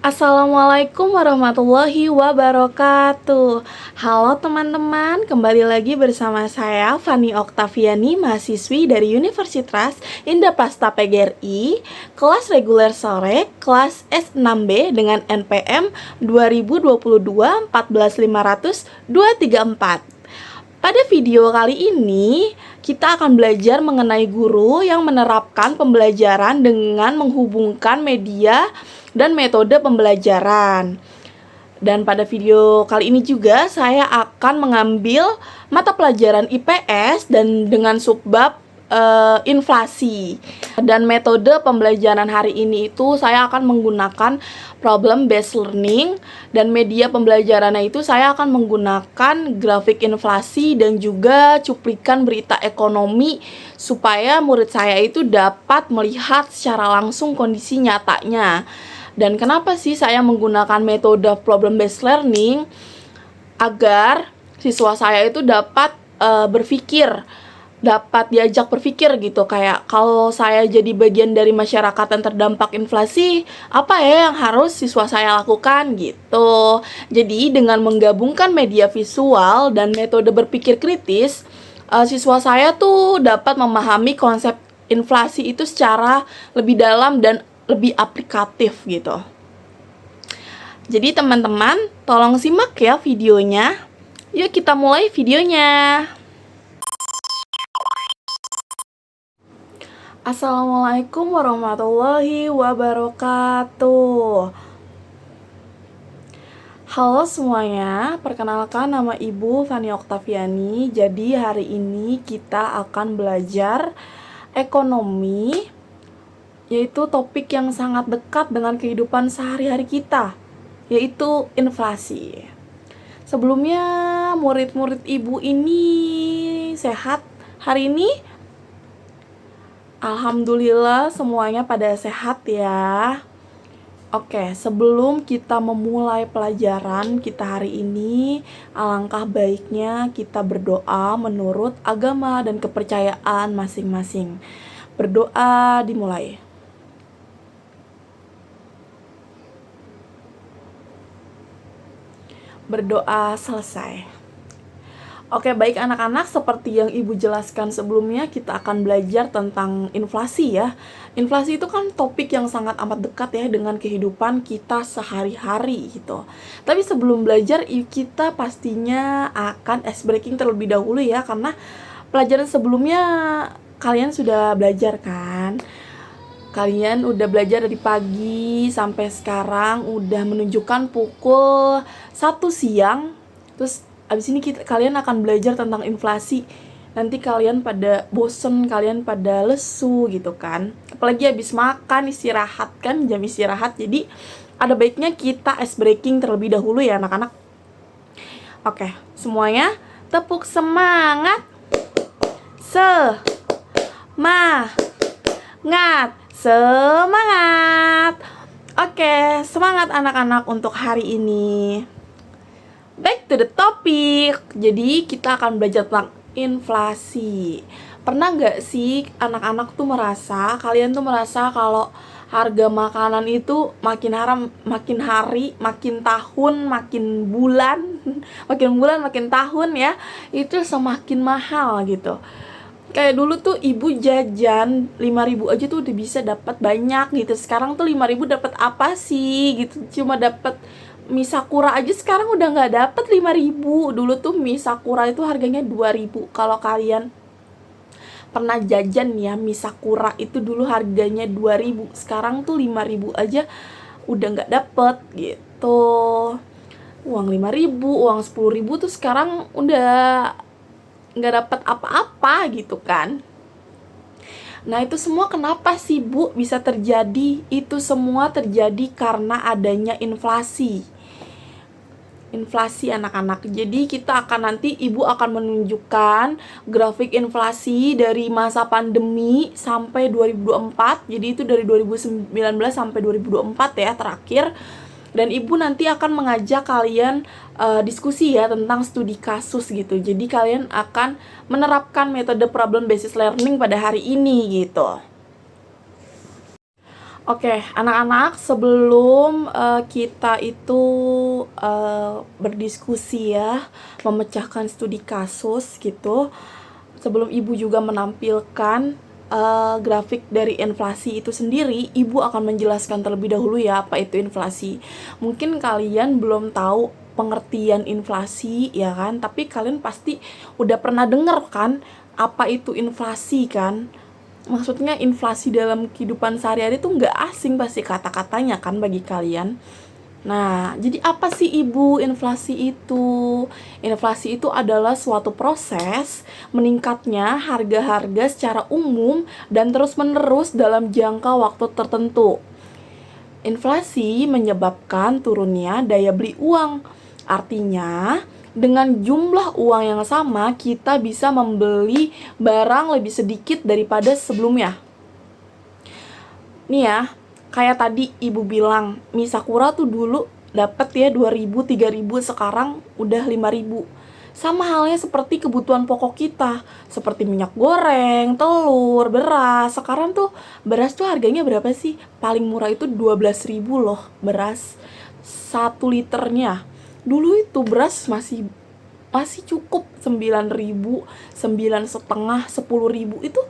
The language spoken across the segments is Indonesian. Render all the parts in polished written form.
Assalamualaikum warahmatullahi wabarakatuh. Halo teman-teman, kembali lagi bersama saya Fani Oktaviani, mahasiswi dari Universitas Indah Prasta PGRI, kelas reguler sore, kelas S6B dengan NPM 2022 14500 234. Pada video kali ini, kita akan belajar mengenai guru yang menerapkan pembelajaran dengan menghubungkan media dan metode pembelajaran. Dan pada video kali ini juga saya akan mengambil mata pelajaran IPS dan dengan subbab inflasi. Dan metode pembelajaran hari ini itu saya akan menggunakan problem based learning, dan media pembelajarannya itu saya akan menggunakan grafik inflasi dan juga cuplikan berita ekonomi supaya murid saya itu dapat melihat secara langsung kondisi nyatanya. Dan kenapa sih saya menggunakan metode problem based learning? Agar siswa saya itu dapat dapat diajak berpikir gitu, kayak kalau saya jadi bagian dari masyarakat yang terdampak inflasi, apa ya yang harus siswa saya lakukan gitu. Jadi dengan menggabungkan media visual dan metode berpikir kritis, siswa saya tuh dapat memahami konsep inflasi itu secara lebih dalam dan lebih aplikatif gitu. Jadi teman-teman, tolong simak ya videonya. Yuk kita mulai videonya. Assalamualaikum warahmatullahi wabarakatuh. Halo semuanya, perkenalkan nama Ibu Fani Oktaviani. Jadi hari ini kita akan belajar ekonomi, yaitu topik yang sangat dekat dengan kehidupan sehari-hari kita, yaitu inflasi. Sebelumnya murid-murid Ibu ini sehat hari ini? Alhamdulillah semuanya pada sehat ya. Oke, sebelum kita memulai pelajaran kita hari ini, alangkah baiknya kita berdoa menurut agama dan kepercayaan masing-masing. Berdoa dimulai. Berdoa selesai. Oke, baik anak-anak, seperti yang Ibu jelaskan sebelumnya, kita akan belajar tentang inflasi ya. Inflasi itu kan topik yang sangat amat dekat ya dengan kehidupan kita sehari-hari gitu. Tapi sebelum belajar, kita pastinya akan ice breaking terlebih dahulu ya, karena pelajaran sebelumnya kalian sudah belajar kan? Kalian udah belajar dari pagi sampai sekarang, udah menunjukkan pukul 1 siang. Terus abis ini kalian akan belajar tentang inflasi. Nanti kalian pada bosen, kalian pada lesu gitu kan. Apalagi abis makan, istirahat kan, jam istirahat. Jadi ada baiknya kita ice breaking terlebih dahulu ya anak-anak. Oke, semuanya tepuk semangat. Semangat. Oke, semangat anak-anak untuk hari ini. Back to the topic. Jadi kita akan belajar tentang inflasi. Pernah nggak sih anak-anak tuh kalian tuh merasa kalau harga makanan itu makin hari, makin tahun, makin bulan, makin tahun ya, itu semakin mahal gitu. Kayak dulu tuh ibu jajan 5.000 aja tuh udah bisa dapat banyak gitu. Sekarang tuh 5.000 dapat apa sih gitu? Cuma dapat mie sakura aja sekarang udah nggak dapet 5.000. Dulu tuh mie sakura itu harganya 2.000. Kalau kalian pernah jajan ya, mie sakura itu dulu harganya 2.000. Sekarang tuh 5.000 aja udah nggak dapet gitu. Uang 5.000, uang 10.000 tuh sekarang udah nggak dapet apa-apa gitu kan. Nah itu semua kenapa sih Bu bisa terjadi? Itu semua terjadi karena adanya inflasi anak-anak. Jadi kita akan nanti Ibu akan menunjukkan grafik inflasi dari masa pandemi sampai 2024. Jadi itu dari 2019 sampai 2024 ya terakhir. Dan Ibu nanti akan mengajak kalian diskusi ya tentang studi kasus gitu. Jadi kalian akan menerapkan metode problem based learning pada hari ini gitu. Oke, anak-anak, sebelum kita itu berdiskusi ya, memecahkan studi kasus gitu, sebelum ibu juga menampilkan grafik dari inflasi itu sendiri, ibu akan menjelaskan terlebih dahulu ya apa itu inflasi. Mungkin kalian belum tahu pengertian inflasi ya kan, tapi kalian pasti udah pernah dengar kan apa itu inflasi kan. Maksudnya inflasi dalam kehidupan sehari-hari tuh nggak asing pasti kata-katanya kan bagi kalian. Nah, jadi apa sih ibu inflasi itu? Inflasi itu adalah suatu proses meningkatnya harga-harga secara umum dan terus-menerus dalam jangka waktu tertentu. Inflasi menyebabkan turunnya daya beli uang. Artinya, dengan jumlah uang yang sama, kita bisa membeli barang lebih sedikit daripada sebelumnya. Nih ya, kayak tadi ibu bilang, mie Sakura tuh dulu dapat ya 2.000, 3.000, sekarang udah 5.000. Sama halnya seperti kebutuhan pokok kita, seperti minyak goreng, telur, beras. Sekarang tuh beras tuh harganya berapa sih? Paling murah itu 12.000 loh beras 1 liternya. Dulu itu beras masih masih cukup 9.000, 9,5, 10.000 itu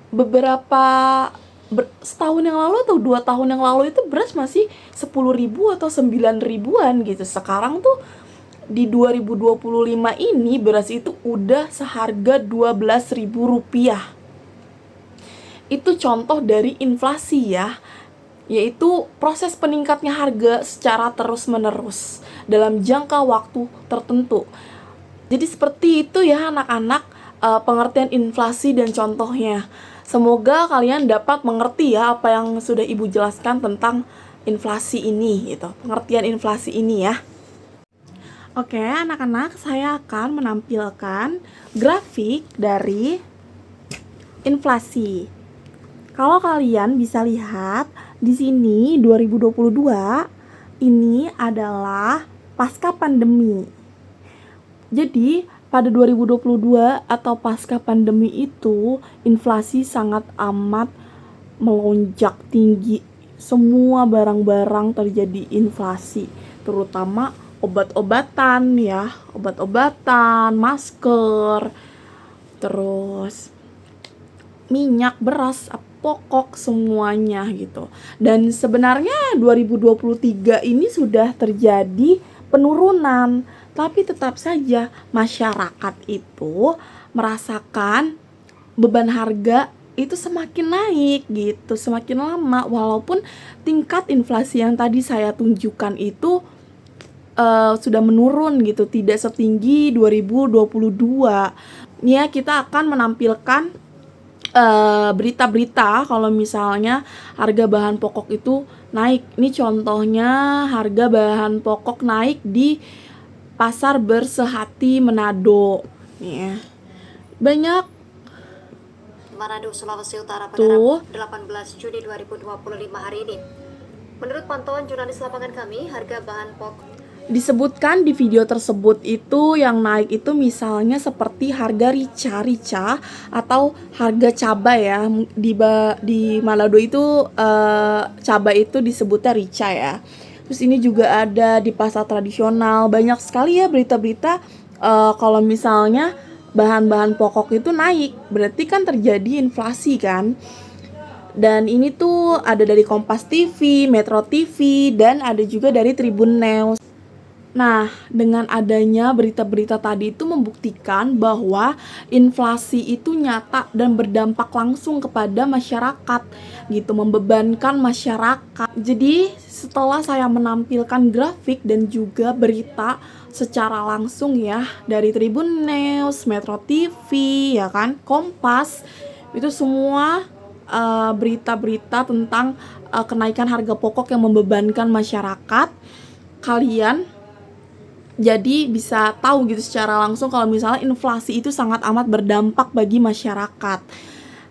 beberapa setahun yang lalu atau 2 tahun yang lalu itu beras masih 10.000 atau 9.000-an gitu. Sekarang tuh di 2025 ini beras itu udah seharga 12.000 rupiah. Itu contoh dari inflasi ya, yaitu proses peningkatnya harga secara terus-menerus dalam jangka waktu tertentu. Jadi seperti itu ya anak-anak, pengertian inflasi dan contohnya. Semoga kalian dapat mengerti ya apa yang sudah ibu jelaskan tentang inflasi ini gitu, pengertian inflasi ini ya. Oke, anak-anak, saya akan menampilkan grafik dari inflasi. Kalau kalian bisa lihat di sini 2022 ini adalah pasca pandemi. Jadi, pada 2022 atau pasca pandemi itu inflasi sangat amat melonjak tinggi. Semua barang-barang terjadi inflasi, terutama obat-obatan ya, obat-obatan, masker, terus minyak, beras, pokok semuanya gitu. Dan sebenarnya 2023 ini sudah terjadi penurunan, tapi tetap saja masyarakat itu merasakan beban harga itu semakin naik gitu, semakin lama, walaupun tingkat inflasi yang tadi saya tunjukkan itu sudah menurun gitu, tidak setinggi 2022. Nih ya, kita akan menampilkan berita-berita kalau misalnya harga bahan pokok itu naik. Ini contohnya harga bahan pokok naik di Pasar Bersehati Manado. Nih ya. Banyak Manado, Sulawesi Utara pada Rabu 18 Juni 2025 hari ini. Menurut pantauan jurnalis lapangan kami, harga bahan pokok disebutkan di video tersebut itu yang naik itu misalnya seperti harga rica atau harga cabai ya. Di Manado itu cabai itu disebutnya rica ya. Terus ini juga ada di pasar tradisional. Banyak sekali ya berita-berita kalau misalnya bahan-bahan pokok itu naik, berarti kan terjadi inflasi kan. Dan ini tuh ada dari Kompas TV, Metro TV, dan ada juga dari Tribun News. Nah, dengan adanya berita-berita tadi itu membuktikan bahwa inflasi itu nyata dan berdampak langsung kepada masyarakat gitu, membebankan masyarakat. Jadi, setelah saya menampilkan grafik dan juga berita secara langsung ya dari Tribun News, Metro TV, ya kan, Kompas, itu semua berita-berita tentang kenaikan harga pokok yang membebankan masyarakat. Kalian jadi bisa tahu gitu secara langsung kalau misalnya inflasi itu sangat amat berdampak bagi masyarakat.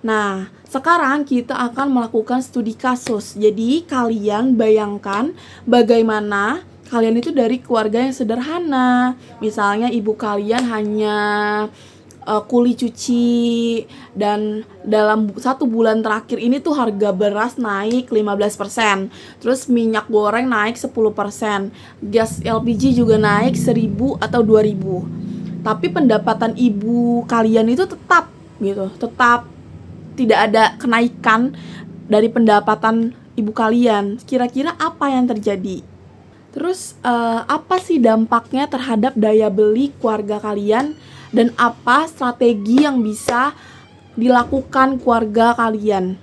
Nah, sekarang kita akan melakukan studi kasus. Jadi kalian bayangkan bagaimana kalian itu dari keluarga yang sederhana. Misalnya ibu kalian hanya kuli cuci, dan dalam 1 bulan terakhir ini tuh harga beras naik 15%, terus minyak goreng naik 10%, gas LPG juga naik 1.000 atau 2.000. Tapi pendapatan ibu kalian itu tetap gitu, tetap tidak ada kenaikan dari pendapatan ibu kalian. Kira-kira apa yang terjadi? Terus apa sih dampaknya terhadap daya beli keluarga kalian, dan apa strategi yang bisa dilakukan keluarga kalian?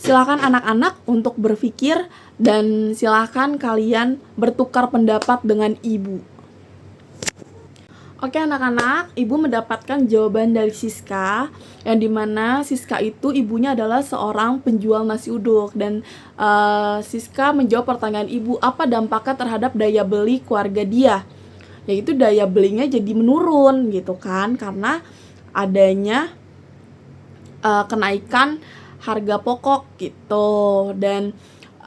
Silakan anak-anak untuk berpikir, dan silakan kalian bertukar pendapat dengan ibu. Oke anak-anak, ibu mendapatkan jawaban dari Siska, yang dimana Siska itu ibunya adalah seorang penjual nasi uduk, dan Siska menjawab pertanyaan ibu, apa dampaknya terhadap daya beli keluarga dia, yaitu daya belinya jadi menurun gitu kan, karena adanya kenaikan harga pokok gitu. Dan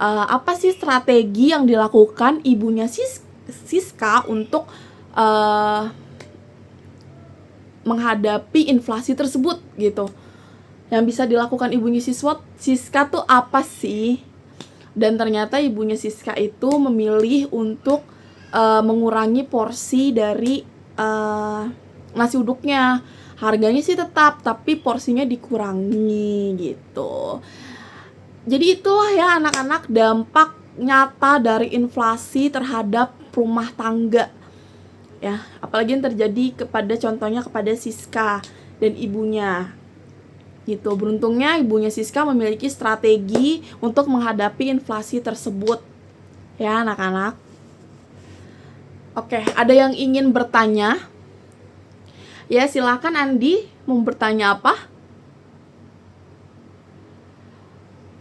apa sih strategi yang dilakukan ibunya Siska untuk menghadapi inflasi tersebut gitu? Yang bisa dilakukan ibunya Siska tuh apa sih? Dan ternyata ibunya Siska itu memilih untuk mengurangi porsi dari nasi uduknya. Harganya sih tetap, tapi porsinya dikurangi gitu. Jadi itulah ya anak-anak dampak nyata dari inflasi terhadap rumah tangga ya, apalagi yang terjadi contohnya kepada Siska dan ibunya gitu. Beruntungnya ibunya Siska memiliki strategi untuk menghadapi inflasi tersebut ya anak-anak. Oke, ada yang ingin bertanya? Ya silakan Andi, mau bertanya apa?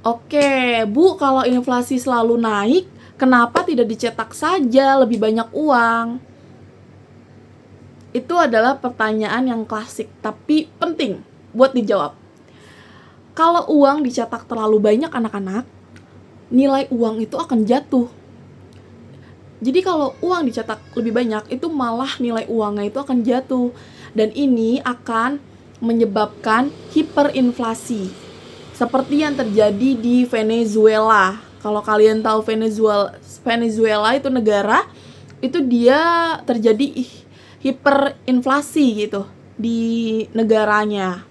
Oke Bu, kalau inflasi selalu naik, kenapa tidak dicetak saja lebih banyak uang? Itu adalah pertanyaan yang klasik, tapi penting buat dijawab. Kalau uang dicetak terlalu banyak anak-anak, nilai uang itu akan jatuh. Jadi kalau uang dicetak lebih banyak, itu malah nilai uangnya itu akan jatuh. Dan ini akan menyebabkan hiperinflasi. Seperti yang terjadi di Venezuela. Kalau kalian tahu Venezuela itu negara, itu dia terjadi hiperinflasi gitu di negaranya.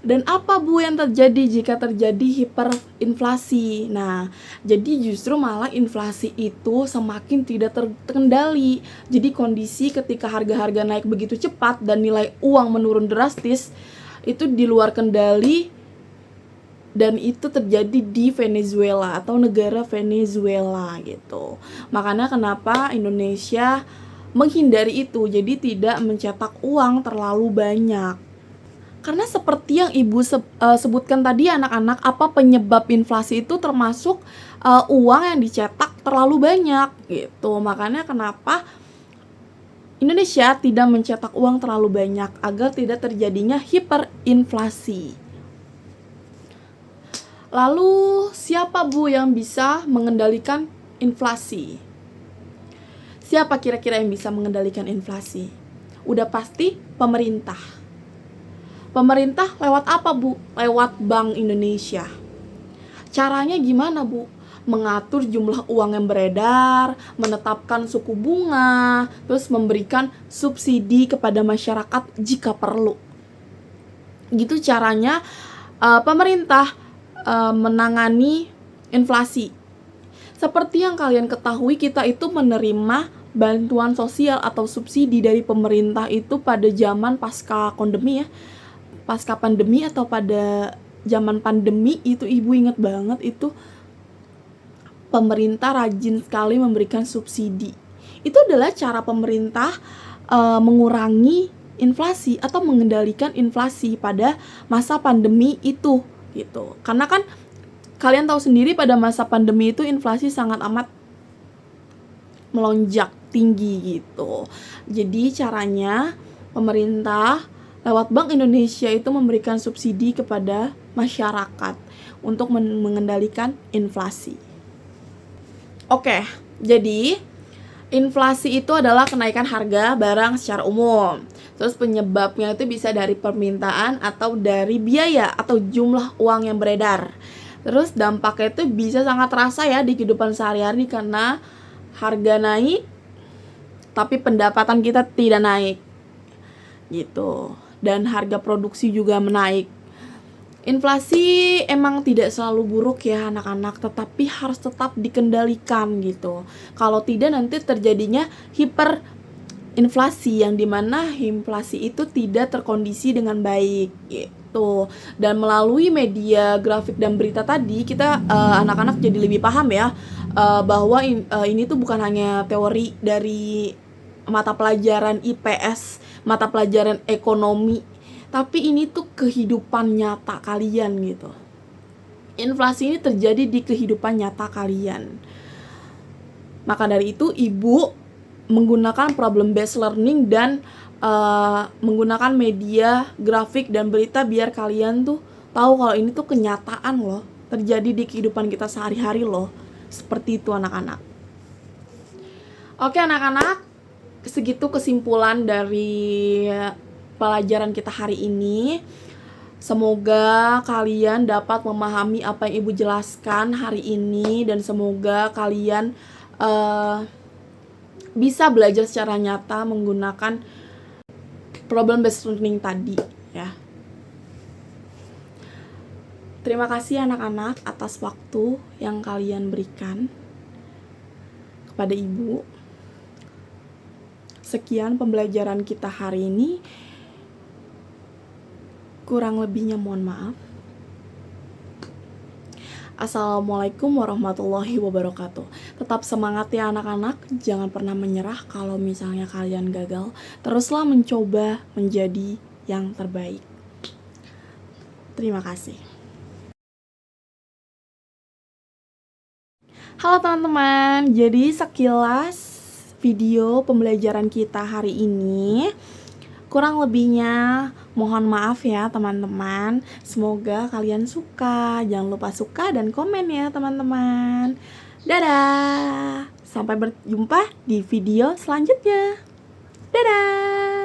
Dan apa Bu yang terjadi jika terjadi hiperinflasi? Nah, jadi justru malah inflasi itu semakin tidak terkendali. Jadi kondisi ketika harga-harga naik begitu cepat dan nilai uang menurun drastis, itu di luar kendali, dan itu terjadi di Venezuela atau negara Venezuela gitu. Makanya kenapa Indonesia menghindari itu, jadi tidak mencetak uang terlalu banyak. Karena seperti yang ibu sebutkan tadi anak-anak, apa penyebab inflasi itu termasuk uang yang dicetak terlalu banyak gitu. Makanya kenapa Indonesia tidak mencetak uang terlalu banyak agar tidak terjadinya hiperinflasi. Lalu siapa Bu yang bisa mengendalikan inflasi? Siapa kira-kira yang bisa mengendalikan inflasi? Udah pasti pemerintah. Pemerintah lewat apa Bu? Lewat Bank Indonesia. Caranya gimana Bu? Mengatur jumlah uang yang beredar, menetapkan suku bunga, terus memberikan subsidi kepada masyarakat jika perlu. Gitu caranya pemerintah menangani inflasi. Seperti yang kalian ketahui, kita itu menerima bantuan sosial atau subsidi dari pemerintah itu pada zaman pasca pandemi atau pada zaman pandemi itu. Ibu ingat banget itu pemerintah rajin sekali memberikan subsidi. Itu adalah cara pemerintah mengurangi inflasi atau mengendalikan inflasi pada masa pandemi itu gitu. Karena kan kalian tahu sendiri pada masa pandemi itu inflasi sangat amat melonjak tinggi gitu. Jadi caranya pemerintah lewat Bank Indonesia itu memberikan subsidi kepada masyarakat untuk mengendalikan inflasi. Oke, jadi Inflasi itu adalah kenaikan harga barang secara umum. Terus penyebabnya itu bisa dari permintaan atau dari biaya atau jumlah uang yang beredar. Terus dampaknya itu bisa sangat terasa ya di kehidupan sehari-hari karena harga naik tapi pendapatan kita tidak naik gitu. Dan harga produksi juga menaik. Inflasi emang tidak selalu buruk ya anak-anak, tetapi harus tetap dikendalikan gitu. Kalau tidak nanti terjadinya hiperinflasi yang dimana inflasi itu tidak terkondisi dengan baik gitu. Dan melalui media grafik dan berita tadi kita anak-anak jadi lebih paham ya bahwa ini tuh bukan hanya teori dari mata pelajaran IPS, mata pelajaran ekonomi, tapi ini tuh kehidupan nyata kalian gitu. Inflasi ini terjadi di kehidupan nyata kalian. Maka dari itu ibu menggunakan problem based learning dan menggunakan media grafik dan berita biar kalian tuh tahu kalau ini tuh kenyataan loh, terjadi di kehidupan kita sehari-hari loh. Seperti itu anak-anak. Oke anak-anak, segitu kesimpulan dari pelajaran kita hari ini. Semoga kalian dapat memahami apa yang ibu jelaskan hari ini dan semoga kalian bisa belajar secara nyata menggunakan problem based learning tadi ya. Terima kasih anak-anak atas waktu yang kalian berikan kepada ibu. Sekian pembelajaran kita hari ini. Kurang lebihnya mohon maaf. Assalamualaikum warahmatullahi wabarakatuh. Tetap semangat ya anak-anak. Jangan pernah menyerah kalau misalnya kalian gagal. Teruslah mencoba menjadi yang terbaik. Terima kasih. Halo teman-teman. Jadi sekilas video pembelajaran kita hari ini. Kurang lebihnya mohon maaf ya teman-teman. Semoga kalian suka. Jangan lupa suka dan komen ya teman-teman. Dadah. Sampai berjumpa di video selanjutnya. Dadah.